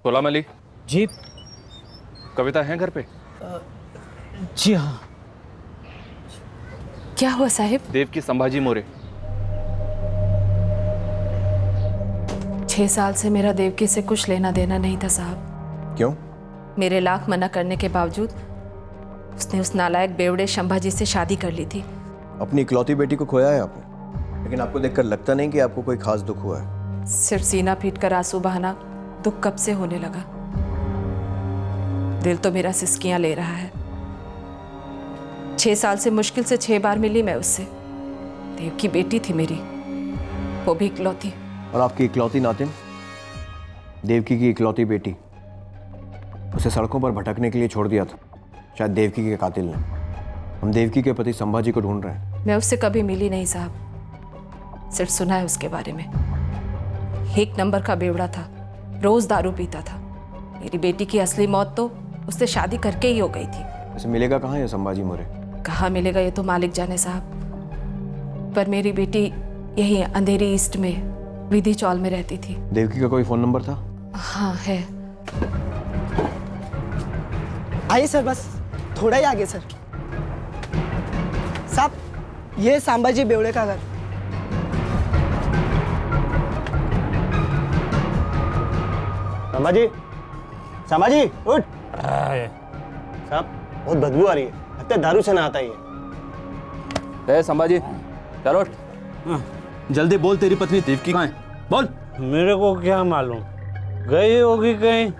गुलाम अली जी। कविता है घर पे? जी हाँ। क्या हुआ साहिब? देव की संभाजी मोरे। 6 साल से मेरा देवकी से कुछ लेना देना नहीं था साहब। क्यों? मेरे लाख मना करने के बावजूद उसने उस नालायक बेवड़े शंभाजी से शादी कर ली थी। अपनी इकलौती बेटी को खोया है आपने, लेकिन आपको देखकर लगता नहीं कि आपको कोई खास दुख हुआ है। सिर्फ सीना पीट कर आंसू बहाना दुख कब से होने लगा। दिल तो मेरा सिसकियां ले रहा है। 6 साल से मुश्किल से 6 बार मिली मैं उससे। देव की बेटी थी मेरी, वो भी इकलौती। और आपकी इकलौती नातिन, देवकी की इकलौती बेटी, उसे सड़कों पर भटकने के लिए छोड़ दिया था शायद देवकी के कातिल ने। हम देवकी के पति संभाजी को ढूंढ रहे हैं। मैं उससे कभी मिली नहीं साहब, सिर्फ सुना है उसके बारे में। 1 नंबर का बेवड़ा था, रोज दारू पीता था। मेरी बेटी की असली मौत तो उससे शादी करके ही हो गई थी। इसे मिलेगा कहाँ ये संभाजी मोरे? कहाँ मिलेगा ये तो मालिक जाने साहब, पर मेरी बेटी यही अंधेरी ईस्ट में विधि चौल में रहती थी। देवकी का कोई फोन नंबर था? हाँ है। आइए सर, बस थोड़ा ही आगे सर। साहब, ये संभाजी बेवड़े का घर। संभाजी, संभाजी उठ। साहब बहुत बदबू आ रही है, लगता है दारू से नहाता ही है। संभाजी चलो जल्दी बोल, तेरी पत्नी देवकी कहाँ है? बोल। मेरे को क्या मालूम, गई होगी कहीं।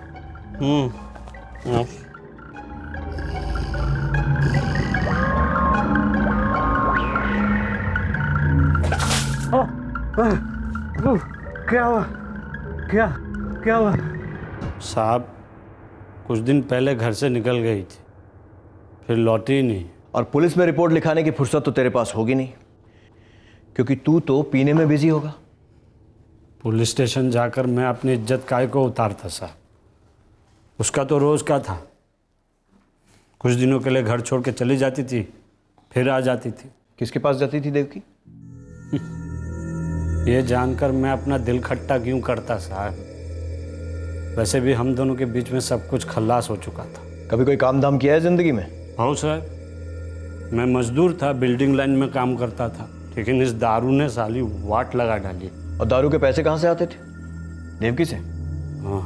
क्या हुआ? क्या हुआ? साहब कुछ दिन पहले घर से निकल गई थी, फिर लौटी ही नहीं। और पुलिस में रिपोर्ट लिखाने की फुर्सत तो तेरे पास होगी नहीं, क्योंकि तू तो पीने में बिजी होगा। पुलिस स्टेशन जाकर मैं अपनी इज्जत काय को उतारता साहब, उसका तो रोज का था। कुछ दिनों के लिए घर छोड़ के चली जाती थी, फिर आ जाती थी। किसके पास जाती थी देवकी? ये जानकर मैं अपना दिल खट्टा क्यों करता साहब। वैसे भी हम दोनों के बीच में सब कुछ खल्लास हो चुका था। कभी कोई काम धाम किया है जिंदगी में? हाँ सर, मैं मजदूर था, बिल्डिंग लाइन में काम करता था, लेकिन इस दारू ने साली वाट लगा डाली। और दारू के पैसे कहाँ से आते थे? देवकी से? हाँ,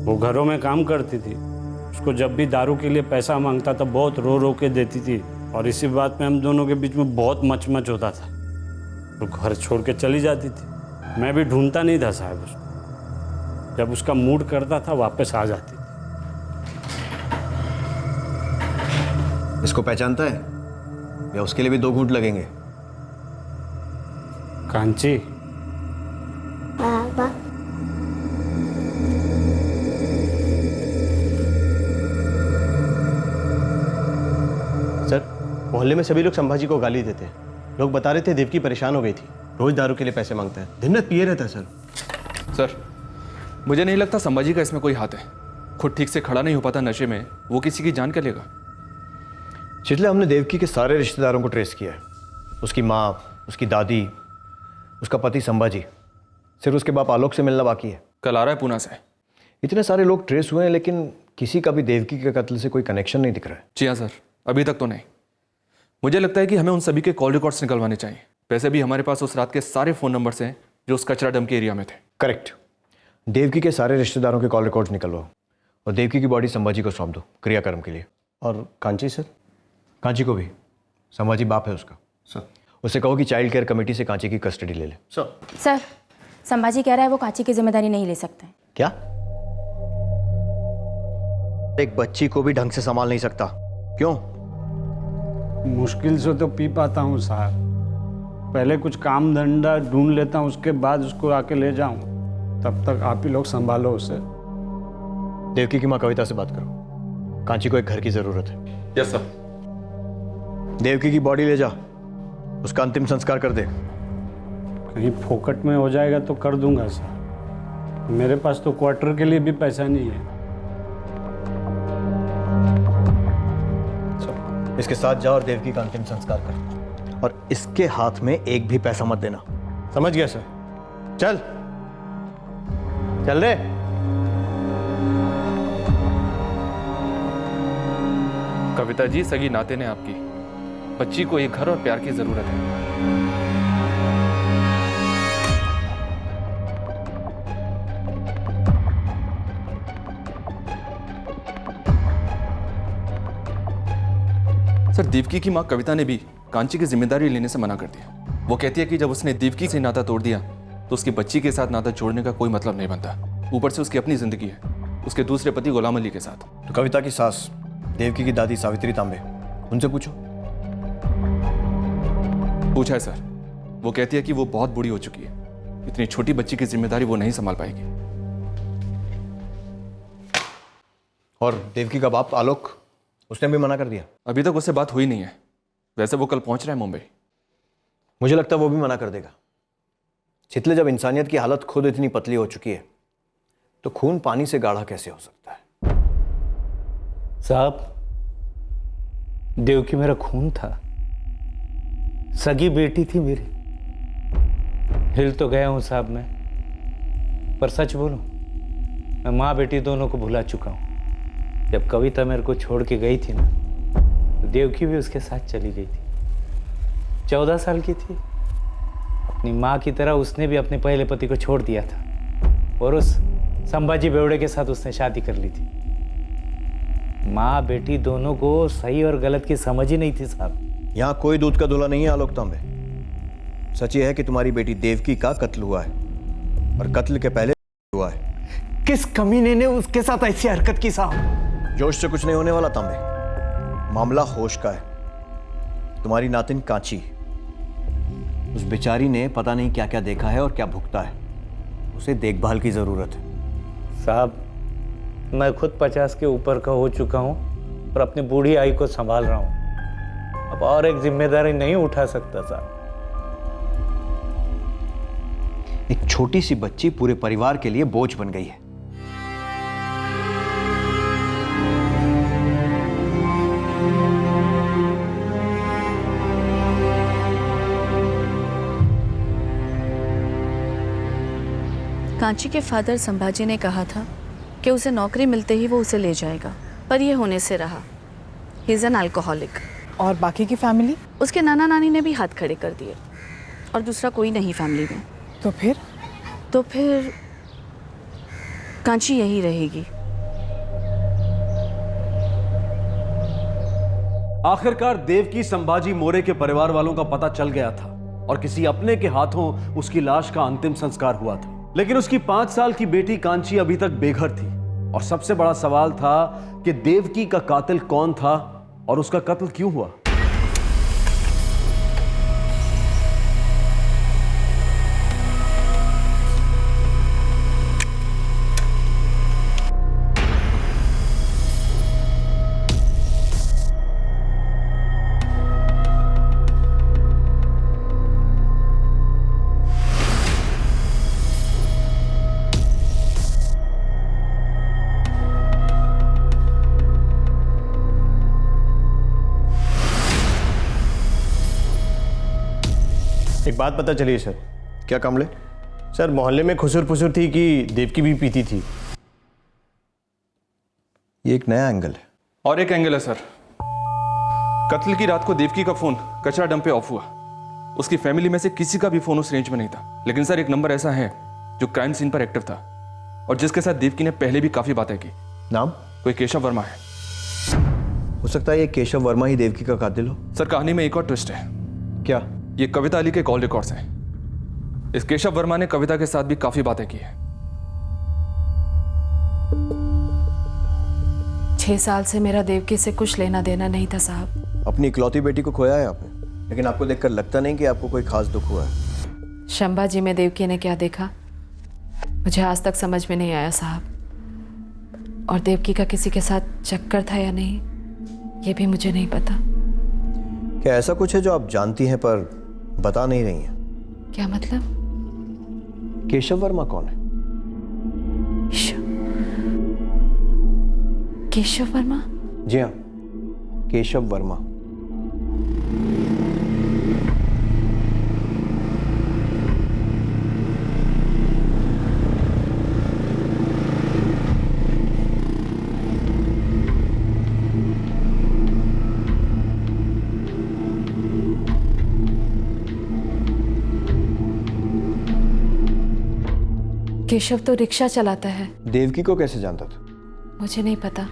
वो घरों में काम करती थी, उसको जब भी दारू के लिए पैसा मांगता था बहुत रो रो के देती थी, और इसी बात में हम दोनों के बीच में बहुत मचमच होता था। तो घर छोड़ के चली जाती थी, मैं भी ढूंढता नहीं था साहब उसको। जब उसका मूड करता था वापस आ जाती थी। इसको पहचानता है या उसके लिए भी 2 घूंट लगेंगे? कांची, बाबा सर, मोहल्ले में सभी लोग संभाजी को गाली देते हैं। लोग बता रहे थे देवकी परेशान हो गई थी, रोज दारू के लिए पैसे मांगता है, दिन रात पिए रहता है। सर मुझे नहीं लगता संभाजी का इसमें कोई हाथ है। खुद ठीक से खड़ा नहीं हो पाता नशे में, वो किसी की जान क्या लेगा? चितले, हमने देवकी के सारे रिश्तेदारों को ट्रेस किया है। उसकी माँ, उसकी दादी, उसका पति संभाजी, सिर्फ उसके बाप आलोक से मिलना बाकी है। कल आ रहा है पूना से। इतने सारे लोग ट्रेस हुए हैं, लेकिन किसी का भी देवकी के कत्ल से कोई कनेक्शन नहीं दिख रहा है। जी हाँ सर, अभी तक तो नहीं। मुझे लगता है कि हमें उन सभी के कॉल रिकॉर्ड्स निकलवाने चाहिए। वैसे भी हमारे पास उस रात के सारे फ़ोन नंबर्स हैं जो उस कचरा डंप के एरिया में थे। करेक्ट। देवकी के सारे रिश्तेदारों के कॉल रिकॉर्ड्स निकलवाओ और देवकी की बॉडी संभाजी को सौंप दो क्रियाकर्म के लिए। और कांची सर? कांची को भी। संभाजी बाप है उसका। सर उससे कहो कि चाइल्ड केयर कमेटी से कांची की कस्टडी ले ले। सर, संभाजी कह रहा है वो कांची की जिम्मेदारी नहीं ले सकता है। क्या? एक बच्ची को भी ढंग से संभाल नहीं सकता? क्यों? मुश्किल से तो पी पाता हूँ साहब। पहले कुछ काम धंधा ढूंढ लेता हूँ, उसके बाद उसको आके ले जाऊँ। तब तक आप ही लोग संभालो उसे। देवकी की माँ कविता से बात करो, कांची को एक घर की जरूरत है। Yes sir. देवकी की बॉडी ले जा, उसका अंतिम संस्कार कर दे। कहीं फोकट में हो जाएगा तो कर दूंगा सर, मेरे पास तो क्वार्टर के लिए भी पैसा नहीं है। इसके साथ जाओ और देवकी का अंतिम संस्कार कर, और इसके हाथ में एक भी पैसा मत देना। समझ गया सर। चल चल रे। कविता जी, सगी नाते ने आपकी बच्ची को एक घर और प्यार की जरूरत है। सर, देवकी की मां कविता ने भी कांची की जिम्मेदारी लेने से मना कर दिया। वो कहती है कि जब उसने देवकी से नाता तोड़ दिया तो उसकी बच्ची के साथ नाता जोड़ने का कोई मतलब नहीं बनता। ऊपर से उसकी अपनी जिंदगी है, उसके दूसरे पति गुलाम अली के साथ। तो कविता की सास देवकी की दादी सावित्री तांबे, उनसे पूछो। पूछा है सर, वो कहती है कि वो बहुत बूढ़ी हो चुकी है, इतनी छोटी बच्ची की जिम्मेदारी वो नहीं संभाल पाएगी। और देवकी का बाप आलोक, उसने भी मना कर दिया। अभी तक उससे बात हुई नहीं है। वैसे वो कल पहुंच रहा है मुंबई। मुझे लगता है वो भी मना कर देगा। छितले, जब इंसानियत की हालत खुद इतनी पतली हो चुकी है तो खून पानी से गाढ़ा कैसे हो सकता है? साहब, देवकी मेरा खून था, सगी बेटी थी मेरी। हिल तो गया हूं साहब मैं, पर सच बोलूं, मैं माँ बेटी दोनों को भुला चुका हूं। जब कविता मेरे को छोड़ के गई थी ना, तो देवकी भी उसके साथ चली गई थी। 14 साल की थी। अपनी माँ की तरह उसने भी अपने पहले पति को छोड़ दिया था और उस संभाजी बेवड़े के साथ उसने शादी कर ली थी। माँ बेटी दोनों को सही और गलत की समझ ही नहीं थी साहब। यहां कोई दूध का धुला नहीं है आलोक तांबे। सच ये है कि तुम्हारी बेटी देवकी का कत्ल हुआ है, और कत्ल के पहले हुआ है। किस कमीने ने उसके साथ ऐसी हरकत की साहब? जोश से कुछ नहीं होने वाला तांबे, मामला होश का है। तुम्हारी नातिन कांची, उस बेचारी ने पता नहीं क्या क्या देखा है और क्या भुगता है। उसे देखभाल की जरूरत है। साहब, मैं खुद 50 के ऊपर का हो चुका हूं और अपनी बूढ़ी आई को संभाल रहा हूं। अब और एक जिम्मेदारी नहीं उठा सकता साहब। एक छोटी सी बच्ची पूरे परिवार के लिए बोझ बन गई है। कांची के फादर संभाजी ने कहा था कि उसे नौकरी मिलते ही वो उसे ले जाएगा, पर यह होने से रहा। He is an alcoholic. और बाकी की फैमिली? उसके नाना नानी ने भी हाथ खड़े कर दिए और दूसरा कोई नहीं फैमिली में। तो फिर कांची यही रहेगी। आखिरकार देवकी संभाजी मोरे के परिवार वालों का पता चल गया था और किसी अपने के हाथों उसकी लाश का अंतिम संस्कार हुआ था। लेकिन उसकी 5 साल की बेटी कांची अभी तक बेघर थी और सबसे बड़ा सवाल था कि देवकी का कातिल कौन था और उसका कत्ल क्यों हुआ। एक बात पता चली है सर। क्या कामले? सर, मोहल्ले में खुसुर फुसुर थी कि देवकी भी पीती थी। ये एक नया एंगल है। और एक एंगल है सर, कत्ल की रात को देवकी का फोन कचरा डंप पे ऑफ हुआ। उसकी फैमिली में से किसी का भी फोन उस रेंज में नहीं था। लेकिन सर, एक नंबर ऐसा है जो क्राइम सीन पर एक्टिव था और जिसके साथ देवकी ने पहले भी काफी बातें की। नाम? कोई केशव वर्मा है। हो सकता है ये केशव वर्मा ही देवकी का कातिल हो। सर, कहानी में एक और ट्विस्ट है। क्या? ये कविता अली के कॉल रिकॉर्ड्स हैं। इस केशव वर्मा ने कविता के साथ भी काफी बातें की हैं। 6 साल से मेरा देवकी से कुछ लेना देना नहीं था साहब। अपनी इकलौती बेटी को खोया है आपने, लेकिन आपको देखकर लगता नहीं कि आपको कोई खास दुख हुआ है। शंभा जी में देवकी ने क्या देखा मुझे आज तक समझ में नहीं आया साहब। और देवकी का किसी के साथ चक्कर था या नहीं, ये भी मुझे नहीं पता। क्या ऐसा कुछ है जो आप जानती हैं पर बता नहीं रही हैं? क्या मतलब? केशव वर्मा कौन है? केशव वर्मा? जी हाँ, केशव वर्मा। केशव तो रिक्शा चलाता है। देवकी को कैसे जानता था? मुझे नहीं पता।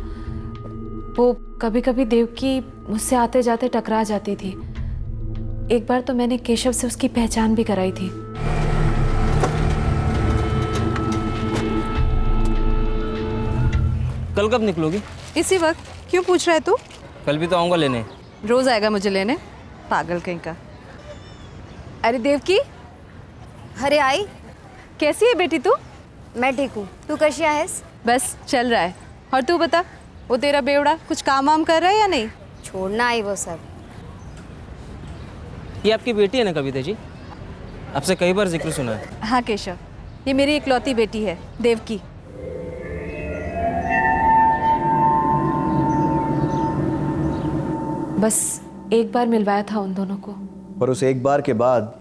वो कभी कभी देवकी मुझसे आते जाते टकरा जाती थी। एक बार तो मैंने केशव से उसकी पहचान भी कराई थी। कल कब निकलोगी? इसी वक्त। क्यों पूछ रहा है तू? कल भी तो आऊँगा लेने। रोज आएगा मुझे लेने, पागल कहीं का। अरे देवकी, अरे आई, कैसी है बेटी तू? मैं ठीक हूँ, तू कैसी आहेस? बस चल रहा है। और तू बता, वो तेरा बेवड़ा कुछ काम वाम कर रहा है या नहीं? छोड़ना आई वो सब। ये आपकी बेटी है ना कविता जी? आपसे कई बार जिक्र सुना है। हाँ केशव, ये मेरी इकलौती बेटी है देवकी। बस एक बार मिलवाया था उन दोनों को। पर उस एक बार के बाद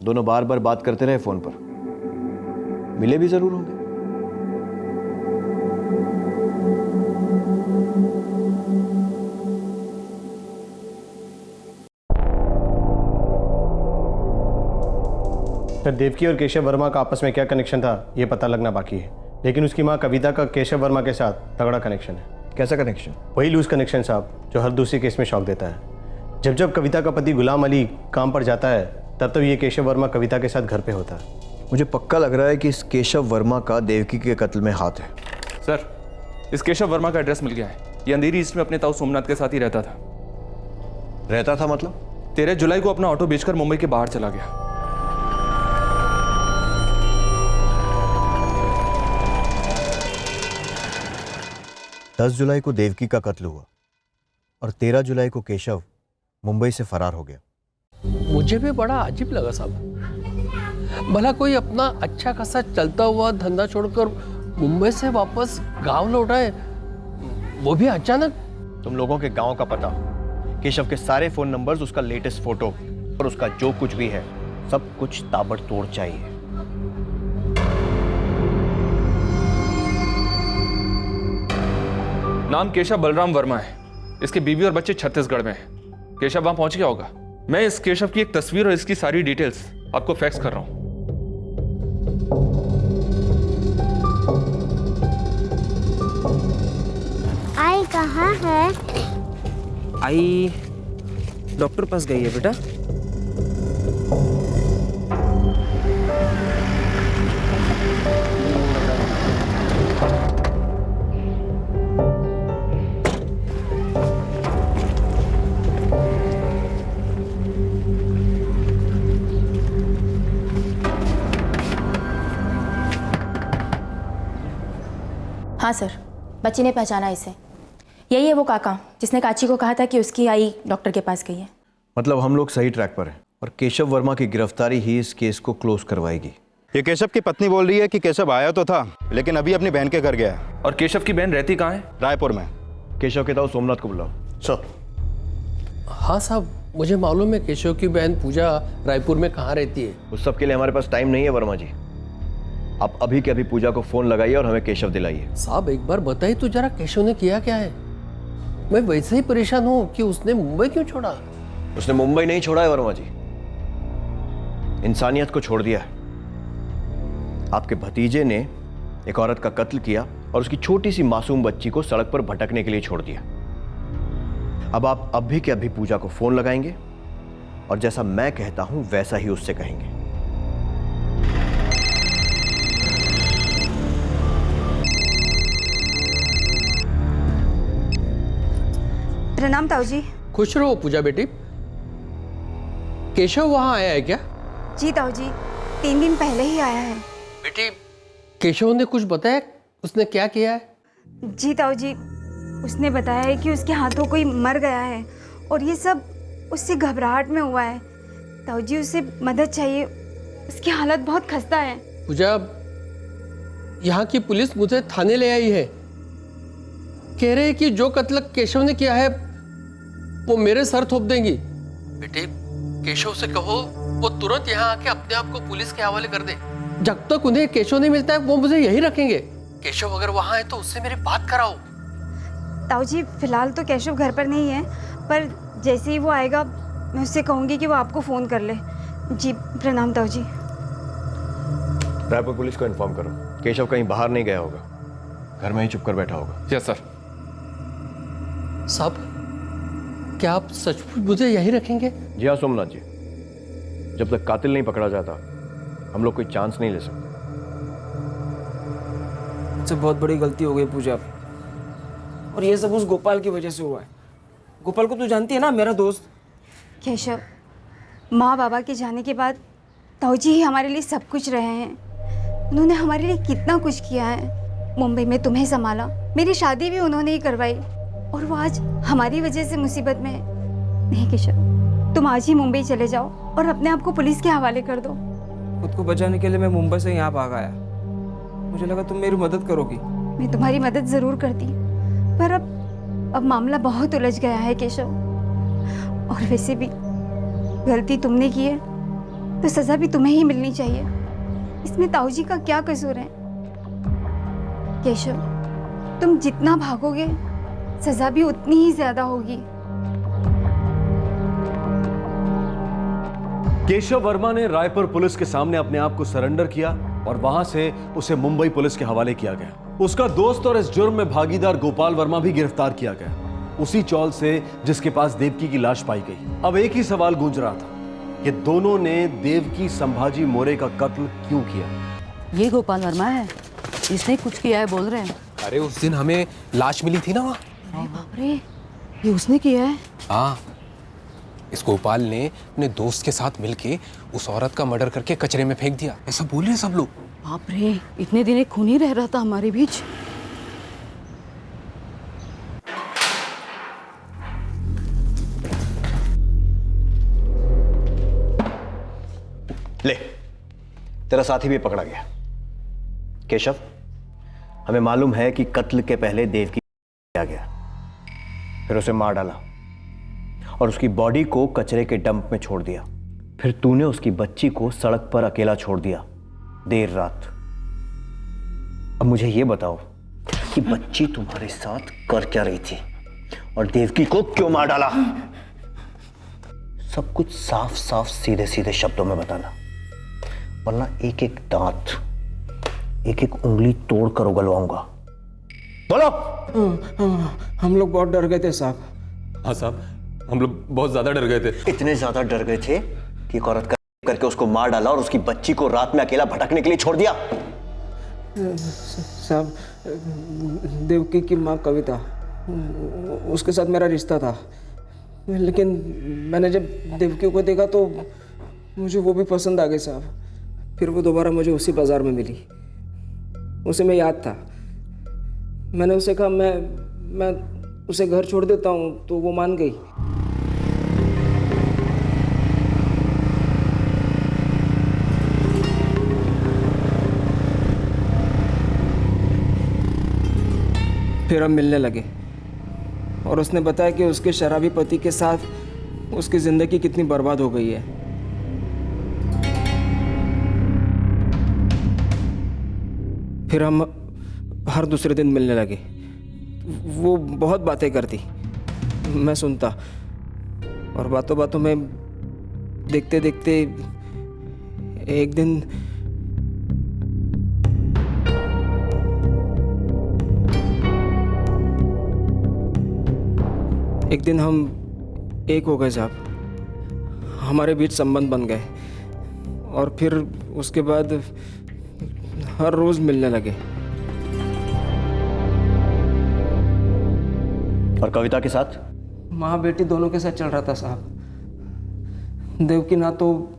दोनों बार बार बात करते रहे फोन पर। मिले भी जरूर होंगे। सर, देवकी और केशव वर्मा का आपस में क्या कनेक्शन था ये पता लगना बाकी है, लेकिन उसकी माँ कविता का केशव वर्मा के साथ तगड़ा कनेक्शन है। कैसा कनेक्शन? वही लूज कनेक्शन साहब, जो हर दूसरे केस में शौक देता है। जब जब कविता का पति गुलाम अली काम पर जाता है तब तब ये केशव वर्मा कविता के साथ घर पे होता है। मुझे पक्का लग रहा है कि इस केशव वर्मा का देवकी के कत्ल में हाथ है। सर, इस केशव वर्मा का एड्रेस मिल गया है। ये अंधेरी ईस्ट में अपने ताऊ सोमनाथ के साथ ही रहता था। रहता था मतलब? 13 जुलाई को अपना ऑटो बेचकर मुंबई के बाहर चला गया। दस जुलाई को देवकी का कत्ल हुआ और 13 जुलाई को केशव मुंबई से फरार हो गया। मुझे भी बड़ा अजीब लगा साहब। भला कोई अपना अच्छा खासा चलता हुआ धंधा छोड़कर मुंबई से वापस गांव लौटा है, वो भी अचानक। तुम लोगों के गांव का पता, केशव के सारे फोन नंबर्स, उसका लेटेस्ट फोटो और उसका जो कुछ भी है सब कुछ ताबड़तोड़ चाहिए। नाम केशव बलराम वर्मा है। इसकी बीवी और बच्चे छत्तीसगढ़ में हैं। केशव वहां पहुंच गया होगा। मैं इस केशव की एक तस्वीर और इसकी सारी डिटेल्स आपको फैक्स कर रहा हूं। आई कहाँ है? आई डॉक्टर पास गई है बेटा। हाँ सर, बच्ची ने पहचाना इसे। यही है वो काका जिसने काची को कहा था कि उसकी आई डॉक्टर के पास गई है। मतलब हम लोग सही ट्रैक पर हैं और केशव वर्मा की गिरफ्तारी ही इस केस को क्लोज करवाएगी। ये केशव की पत्नी बोल रही है कि केशव आया तो था लेकिन अभी अपनी बहन के घर गया है। और केशव की बहन रहती कहाँ है? रायपुर में। केशव के ताऊ सोमनाथ को बुलाओ। सर। हाँ साहब, मुझे मालूम है केशव की बहन पूजा रायपुर में कहाँ रहती है। उस सब के लिए हमारे पास टाइम नहीं है वर्मा जी। आप अभी के अभी पूजा को फोन लगाइए और हमें केशव दिलाइए। साहब एक बार बताइए तो जरा, केशव ने किया क्या है? मैं वैसे ही परेशान हूँ कि उसने मुंबई क्यों छोड़ा। उसने मुंबई नहीं छोड़ा है वर्मा जी, इंसानियत को छोड़ दिया है। आपके भतीजे ने एक औरत का कत्ल किया और उसकी छोटी सी मासूम बच्ची को सड़क पर भटकने के लिए छोड़ दिया। अब आप अभी के अभी पूजा को फोन लगाएंगे और जैसा मैं कहता हूं वैसा ही उससे कहेंगे। प्रणाम ताऊ जी। खुश रहो पूजा बेटी। केशव वहां आया है क्या? जी ताऊ जी, 3 दिन पहले ही आया है। बेटी, केशव ने कुछ बताया उसने क्या किया है? जी ताऊ जी, उसने बताया है कि उसके हाथों कोई मर गया है और ये सब उससे घबराहट में हुआ है। ताऊ जी, उसे मदद चाहिए, उसकी हालत बहुत खस्ता है। पूजा, यहाँ की पुलिस मुझे थाने ले आई है। कह रहे हैं कि जो कत्ल केशव ने किया है वो मेरे सर थोप देंगी। बेटे, केशव से कहो वो तुरंत यहाँ आके अपने आप को पुलिस के हवाले कर दे। जब तक उन्हें केशव नहीं मिलता है वो मुझे यही रखेंगे। केशव अगर वहां है तो उससे मेरी बात कराओ। ताऊ जी, फिलहाल तो केशव घर पर नहीं है, पर जैसे ही वो आएगा मैं उससे कहूँगी कि वो आपको फ़ोन कर ले। जी प्रणाम ताऊ जी। रायपुर पुलिस को इन्फॉर्म करो। केशव कहीं बाहर नहीं गया होगा, घर में ही चुप कर बैठा होगा। Yes sir. साहब, क्या आप सचमुच मुझे यहीं रखेंगे? जी हाँ सोमनाथ जी, जब तक कातिल नहीं पकड़ा जाता हम लोग कोई चांस नहीं ले सकते। मुझसे बहुत बड़ी गलती हो गई पूजा, और ये सब उस गोपाल की वजह से हुआ है। गोपाल को तू जानती है ना, मेरा दोस्त। केशव, माँ बाबा के जाने के बाद ताऊजी ही हमारे लिए सब कुछ रहे हैं। उन्होंने हमारे लिए कितना कुछ किया है। मुंबई में तुम्हें संभाला, मेरी शादी भी उन्होंने ही करवाई, और वो आज हमारी वजह से मुसीबत में है। नहीं केशव, तुम आज ही मुंबई चले जाओ और अपने आप को पुलिस के हवाले कर दो। खुद को बचाने के लिए मैं मुंबई से यहाँ भाग आया। मुझे लगा तुम मेरी मदद करोगी। मैं तुम्हारी मदद ज़रूर करती, पर अब मामला बहुत उलझ गया है केशव। और वैसे भी गलती तुमने की है तो सज़ा भी तुम्हें ही मिलनी चाहिए। इसमें ताऊजी का क्या कसूर है? केशव, तुम जितना भागोगे सज़ा भी उतनी ही ज़्यादा होगी। केशव वर्मा ने रायपुर पुलिस के सामने अपने आप को सरेंडर किया और वहां से उसे मुंबई पुलिस के हवाले किया गया। उसका दोस्त और इस जुर्म में भागीदार गोपाल वर्मा भी गिरफ्तार किया गया, उसी चौल से जिसके पास देवकी की लाश पाई गई। अब एक ही सवाल गूंज रहा था कि दोनों ने देवकी संभाजी मोरे का कत्ल क्यों किया? ये गोपाल वर्मा है, इसने कुछ किया है बोल रहे हैं। अरे उस दिन हमें लाश मिली थी ना वहाँ। अरे बाप रे, ये उसने किया है? हाँ, इस गोपाल ने अपने दोस्त के साथ मिलके उस औरत का मर्डर करके कचरे में फेंक दिया, ऐसा बोल रहे हैं सब लोग। बाप रे, इतने दिन एक खून ही रह रहा था हमारे बीच। ले, तेरा साथी भी पकड़ा गया। केशव, हमें मालूम है कि कत्ल के पहले देवकी किया गया, फिर उसे मार डाला और उसकी बॉडी को कचरे के डंप में छोड़ दिया। फिर तूने उसकी बच्ची को सड़क पर अकेला छोड़ दिया देर रात। अब मुझे यह बताओ कि बच्ची तुम्हारे साथ कर क्या रही थी और देवकी को क्यों मार डाला? सब कुछ साफ साफ सीधे सीधे शब्दों में बताना, वरना एक एक दांत, एक एक उंगली तोड़ कर उगलवाऊंगा। बोलो। हम लोग बहुत डर गए थे साहब। हाँ साहब, हम लोग बहुत ज्यादा डर गए थे। इतने ज्यादा डर गए थे कि एक औरत करके उसको मार डाला और उसकी बच्ची को रात में अकेला भटकने के लिए छोड़ दिया। साहब, देवकी की माँ कविता, उसके साथ मेरा रिश्ता था, लेकिन मैंने जब देवकी को देखा तो मुझे वो भी पसंद आ गई साहब। फिर वो दोबारा मुझे उसी बाजार में मिली, उसे मैं याद था। मैंने उसे कहा मैं उसे घर छोड़ देता हूँ, तो वो मान गई। फिर हम मिलने लगे और उसने बताया कि उसके शराबी पति के साथ उसकी ज़िंदगी कितनी बर्बाद हो गई है। फिर हम हर दूसरे दिन मिलने लगे। वो बहुत बातें करती, मैं सुनता, और बातों बातों में देखते देखते एक दिन हम एक हो गए साहब। हमारे बीच संबंध बन गए और फिर उसके बाद हर रोज मिलने लगे। और कविता के साथ? माँ बेटी दोनों के साथ चल रहा था साहब। देवकी ना तो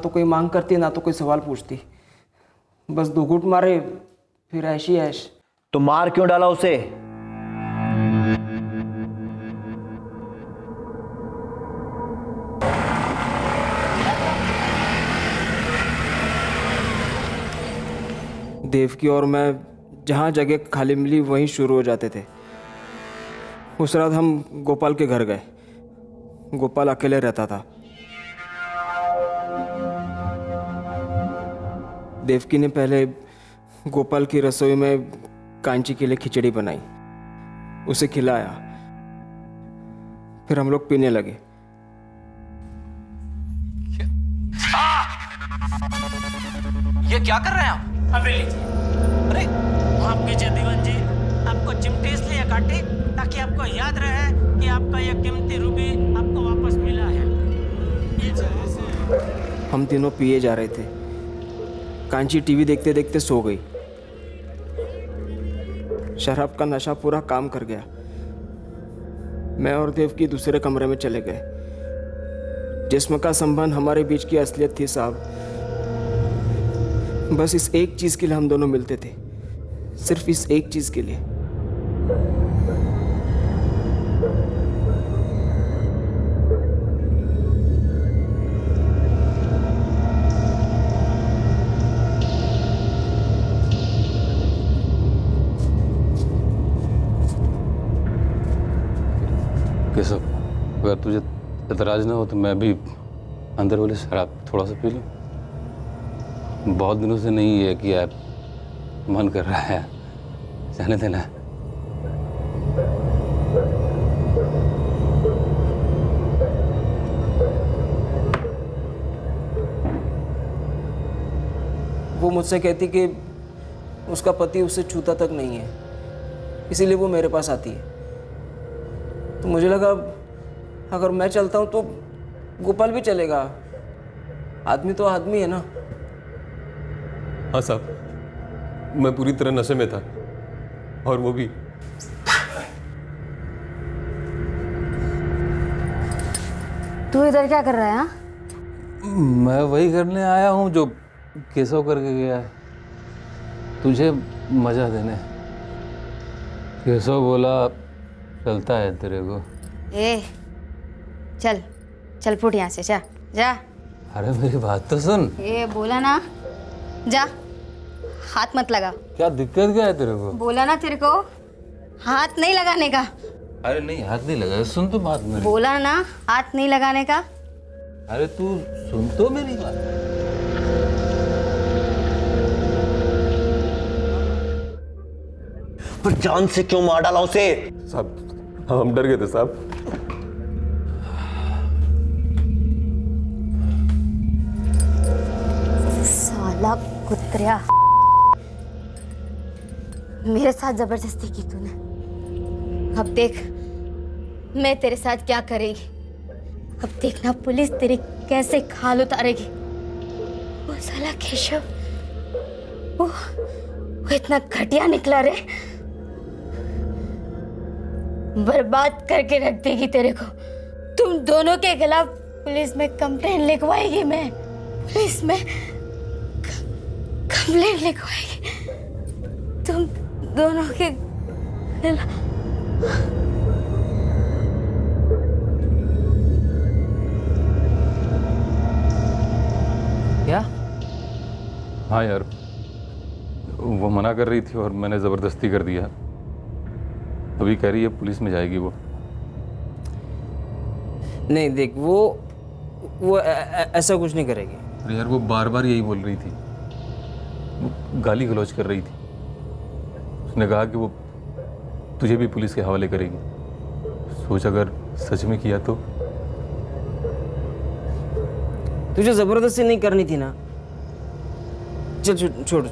कोई मांग करती, ना तो कोई सवाल पूछती, बस दो घूंट मारे फिर ऐश ही ऐश। तो मार क्यों डाला उसे? देवकी और मैं जहाँ जगह खाली मिली वहीं शुरू हो जाते थे। उस रात हम गोपाल के घर गए। गोपाल अकेले रहता था। देवकी ने पहले गोपाल की रसोई में कांची के लिए खिचड़ी बनाई, उसे खिलाया, फिर हम लोग पीने लगे। ये क्या कर रहे हैं आप? अबे लीजिए। अरे माफ कीजिए दीवान जी, आपको चिमटी इसलिए काटी ताकि आपको याद रहे कि आपका यह कीमती रूबी आपको वापस मिला है। हम तीनों पिए जा रहे थे। कांची टीवी देखते देखते सो गई। शराब का नशा पूरा काम कर गया। मैं और देवकी दूसरे कमरे में चले गए। जिस्म का संबंध हमारे बीच की असलियत थी साहब। बस इस एक चीज के लिए हम दोनों मिलते थे, सिर्फ इस एक चीज के लिए। केशव, अगर तुझे एतराज ना हो तो मैं भी अंदर वाली शराब थोड़ा सा पी लूं। बहुत दिनों से नहीं है कि यार मन कर रहा है, जाने देना। वो मुझसे कहती कि उसका पति उसे छूता तक नहीं है, इसीलिए वो मेरे पास आती है। तो मुझे लगा अगर मैं चलता हूँ तो गोपाल भी चलेगा। आदमी तो आदमी है ना। हाँ साहब, मैं पूरी तरह नशे में था, और वो भी। तू इधर क्या कर रहा है? हाँ, मैं वही करने आया हूँ जो केशव करके गया है, तुझे मजा देने। केशव बोला चलता है तेरे को। ए, चल चल फुट यहाँ से, जा जा। अरे मेरी बात तो सुन। ए, बोला ना, जा, हाथ मत लगा। क्या दिक्कत क्या है तेरे को? बोला ना तेरे को हाथ नहीं लगाने का। अरे नहीं, हाथ नहीं लगा, सुन तो बात मेरी। बोला ना हाथ नहीं लगाने का। अरे तू सुन तो मेरी बात। पर जान से क्यों मार डाला उसे? साहब, हम डर गए थे साहब। साला कुत्रिया, मेरे साथ जबरदस्ती की तूने। अब देख मैं तेरे साथ क्या करेगी। अब देखना पुलिस तेरी कैसे खाल उतारेगी। वो साला केशव, वो इतना घटिया निकला रे, बर्बाद करके रख देगी तेरे को। तुम दोनों के खिलाफ पुलिस में कंप्लेंट लिखवाएगी। मैं पुलिस में कंप्लेंट लिखवाएगी तुम दोनों के खिलाफ। क्या? हाँ यार, वो मना कर रही थी और मैंने ज़बरदस्ती कर दिया। अभी कह रही है पुलिस में जाएगी वो। नहीं देख, वो ऐसा कुछ नहीं करेगी। अरे यार, वो बार बार यही बोल रही थी, वो गाली गलौज कर रही थी। उसने कहा कि वो तुझे भी पुलिस के हवाले करेगी। सोच अगर सच में किया तो। तुझे जबरदस्ती नहीं करनी थी ना। चल छोड़ छोड़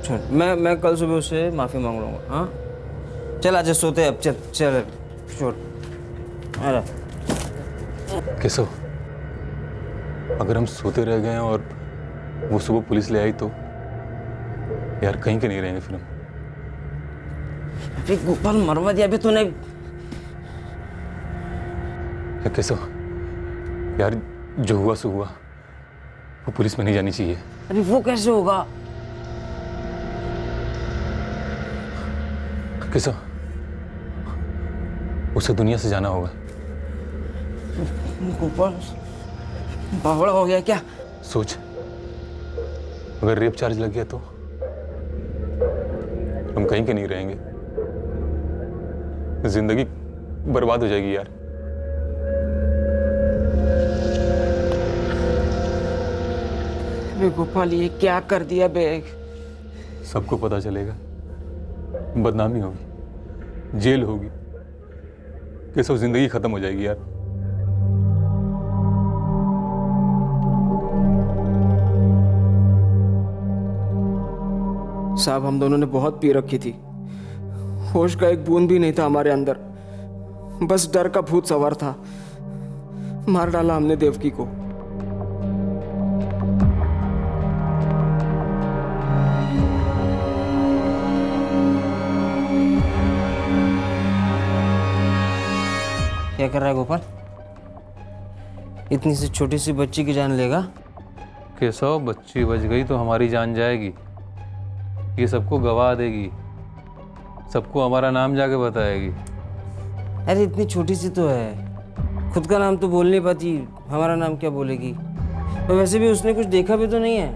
छोड़, मैं कल सुबह उससे माफी मांग लूंगा। हाँ चल, आज सोते अब। चल चल छोड़। अरे केशव, अगर हम सोते रह गए और वो सुबह पुलिस ले आई तो यार कहीं के नहीं रहेंगे फिर हम। अभी गोपाल मरवा दिया अभी तूने। केशव यार, जो हुआ सो हुआ, वो पुलिस में नहीं जानी चाहिए। अभी वो कैसे होगा? केशव, उसे दुनिया से जाना होगा। गोपाल बावड़ा हो गया क्या? सोच, अगर रेप चार्ज लग गया तो हम कहीं के नहीं रहेंगे। जिंदगी बर्बाद हो जाएगी यार। बे गोपाल, ये क्या कर दिया बे? सबको पता चलेगा, बदनामी होगी, जेल होगी, केशव जिंदगी खत्म हो जाएगी यार। साहब हम दोनों ने बहुत पी रखी थी, होश का एक बूंद भी नहीं था हमारे अंदर, बस डर का भूत सवार था। मार डाला हमने देवकी को। क्या कर रहा है गोपाल? इतनी सी छोटी सी बच्ची की जान लेगा? केशव, बच्ची बच गई तो हमारी जान जाएगी। ये सबको गवा देगी, सबको हमारा नाम जाके बताएगी। अरे इतनी छोटी सी तो है, खुद का नाम तो बोल नहीं पाती, हमारा नाम क्या बोलेगी? और वैसे भी उसने कुछ देखा भी तो नहीं है।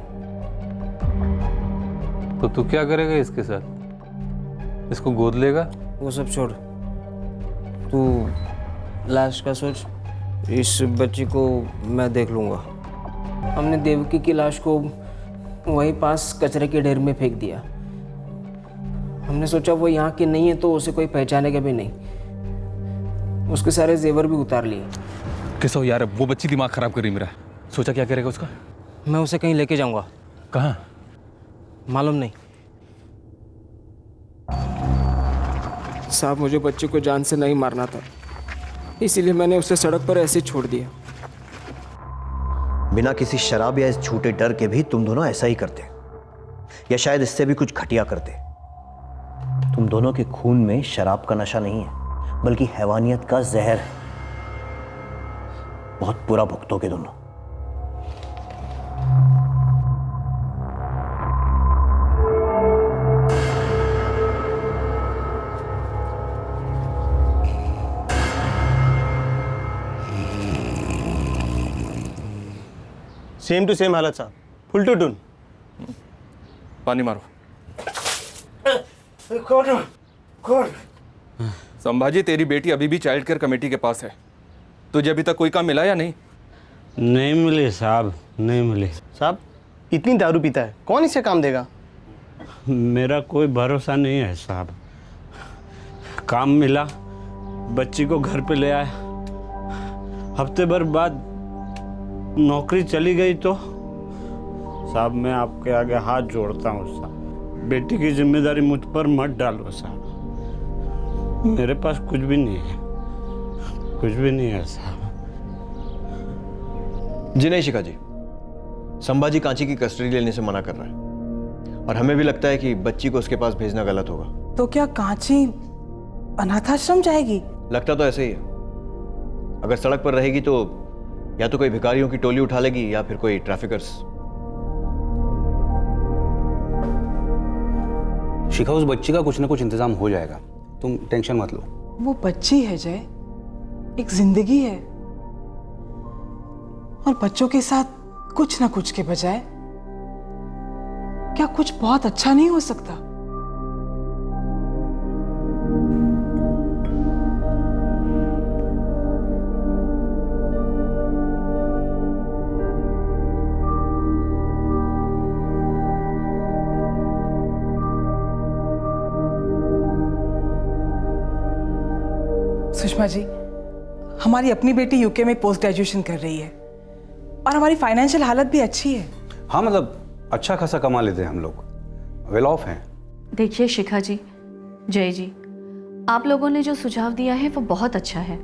तो तू क्या करेगा इसके साथ? इसको गोद लेगा? वो सब छोड़, तू लाश का सोच। इस बच्ची को मैं देख लूँगा। हमने देवकी की लाश को वहीं पास कचरे के ढेर में फेंक दिया। हमने सोचा वो यहाँ की नहीं है तो उसे कोई पहचानेगा भी नहीं। उसके सारे जेवर भी उतार लिए। केशव यार, वो बच्ची दिमाग खराब कर रही मेरा। सोचा क्या करेगा उसका? मैं उसे कहीं लेके जाऊँगा। कहाँ? मालूम नहीं साहब, मुझे बच्चे को जान से नहीं मारना था, इसीलिए मैंने उसे सड़क पर ऐसे छोड़ दिया। बिना किसी शराब या इस झूठे डर के भी तुम दोनों ऐसा ही करते, या शायद इससे भी कुछ घटिया करते। तुम दोनों के खून में शराब का नशा नहीं है, बल्कि हैवानियत का जहर है। बहुत बुरा भुगतोगे दोनों। सेम टू सेम हालत साहब, फुल टू टून। पानी मारो। कौन? संभाजी, तेरी बेटी अभी भी चाइल्ड केयर कमेटी के पास है। तुझे अभी तक कोई काम मिला या नहीं? नहीं मिले साहब, नहीं मिले। साहब इतनी दारू पीता है, कौन इसे काम देगा? मेरा कोई भरोसा नहीं है साहब। काम मिला, बच्ची को घर पे ले आया, हफ्ते भर बाद नौकरी चली गई तो साहब मैं आपके आगे हाथ जोड़ता हूँ साहब, बेटी की जिम्मेदारी मुझ पर मत डालो साहब। मेरे पास कुछ भी नहीं है, कुछ भी नहीं है साहब। जी नहीं शिखा जी, संभाजी कांची की कस्टडी लेने से मना कर रहा है, और हमें भी लगता है कि बच्ची को उसके पास भेजना गलत होगा। तो क्या कांची अनाथाश्रम जाएगी? लगता तो ऐसे ही है। अगर सड़क पर रहेगी तो या तो कोई भिखारियों की टोली उठा लेगी या फिर कोई ट्रैफिकर्स। शिखा, उस बच्ची का कुछ ना कुछ इंतजाम हो जाएगा, तुम टेंशन मत लो। वो बच्ची है जय, एक जिंदगी है, और बच्चों के साथ कुछ ना कुछ के बजाय क्या कुछ बहुत अच्छा नहीं हो सकता? सुषमा जी, हमारी अपनी बेटी यूके में पोस्ट ग्रेजुएशन कर रही है और हमारी फाइनेंशियल हालत भी अच्छी है। हाँ, मतलब अच्छा खासा कमा लेते हैं हम लोग, वेल ऑफ हैं। देखिए शिखा जी, जय जी, आप लोगों ने जो सुझाव दिया है वो बहुत अच्छा है,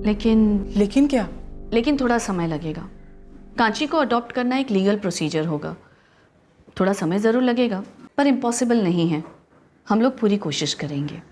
लेकिन क्या? लेकिन थोड़ा समय लगेगा। कांची को अडॉप्ट करना एक लीगल प्रोसीजर होगा, थोड़ा समय ज़रूर लगेगा, पर इम्पॉसिबल नहीं है। हम लोग पूरी कोशिश करेंगे।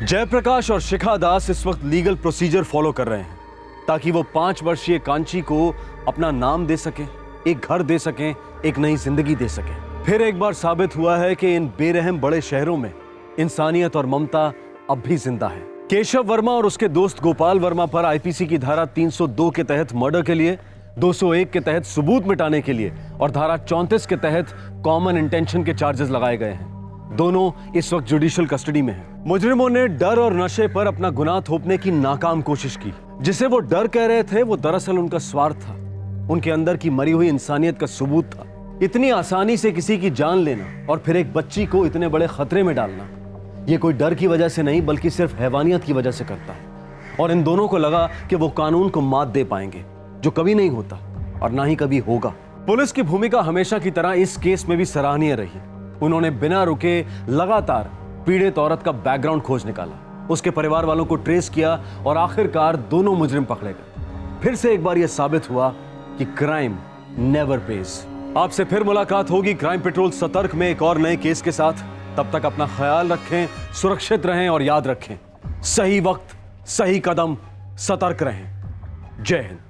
जयप्रकाश और शिखा दास इस वक्त लीगल प्रोसीजर फॉलो कर रहे हैं ताकि वो 5 वर्षीय कांची को अपना नाम दे सकें, एक घर दे सकें, एक नई जिंदगी दे सकें। फिर एक बार साबित हुआ है कि इन बेरहम बड़े शहरों में इंसानियत और ममता अब भी जिंदा है। केशव वर्मा और उसके दोस्त गोपाल वर्मा पर आईपीसी की धारा 302 के तहत मर्डर के लिए 201 के तहत सबूत मिटाने के लिए और धारा 34 के तहत कॉमन इंटेंशन के चार्जेस लगाए गए हैं। दोनों इस वक्त जुडिशियल कस्टडी में हैं। मुजरिमों ने डर और नशे पर अपना गुनाह थोपने की नाकाम कोशिश की। जिसे वो डर कह रहे थे वो दरअसल उनका स्वार्थ था, उनके अंदर की मरी हुई इंसानियत का सबूत था। इतनी आसानी से किसी की जान लेना और फिर एक बच्ची को इतने बड़े खतरे में डालना, ये कोई डर की वजह से नहीं बल्कि सिर्फ हैवानियत की वजह से करता है। और इन दोनों को लगा कि वो कानून को मात दे पाएंगे, जो कभी नहीं होता और ना ही कभी होगा। पुलिस की भूमिका हमेशा की तरह इस केस में भी सराहनीय रही। उन्होंने बिना रुके लगातार पीड़ित औरत का बैकग्राउंड खोज निकाला, उसके परिवार वालों को ट्रेस किया और आखिरकार दोनों मुजरिम पकड़े गए। फिर से एक बार यह साबित हुआ कि क्राइम नेवर पेज। आपसे फिर मुलाकात होगी क्राइम पेट्रोल सतर्क में एक और नए केस के साथ। तब तक अपना ख्याल रखें, सुरक्षित रहें और याद रखें, सही वक्त सही कदम, सतर्क रहें। जय हिंद।